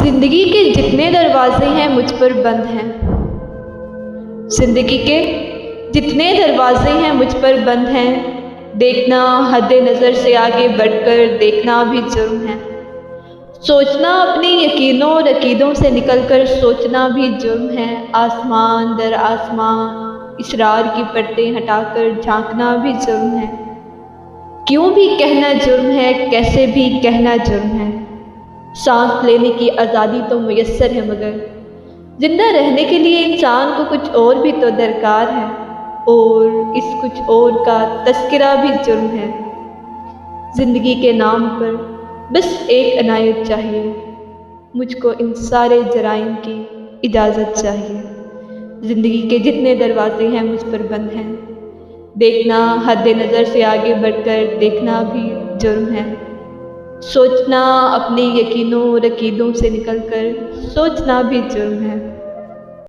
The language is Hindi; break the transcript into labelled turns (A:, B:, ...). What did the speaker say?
A: जिंदगी के जितने दरवाजे हैं मुझ पर बंद हैं। जिंदगी के जितने दरवाजे हैं मुझ पर बंद हैं। देखना हद नज़र से आगे बढ़कर देखना भी जुर्म है। सोचना अपनी यकीनों और अकीदों से निकलकर सोचना भी जुर्म है। आसमान दर आसमान इसरार की परतें हटाकर झांकना भी जुर्म है। क्यों भी कहना जुर्म है, कैसे भी कहना जुर्म है। सांस लेने की आज़ादी तो मुयस्सर है, मगर जिंदा रहने के लिए इंसान को कुछ और भी तो दरकार है, और इस कुछ और का तस्करा भी जुर्म है। ज़िंदगी के नाम पर बस एक अनायत चाहिए, मुझको इन सारे जराइम की इजाज़त चाहिए। ज़िंदगी के जितने दरवाजे हैं मुझ पर बंद हैं। देखना हद नज़र से आगे बढ़कर देखना भी जुर्म है। सोचना अपने यकीनों और अकीदों से निकलकर सोचना भी जुर्म है।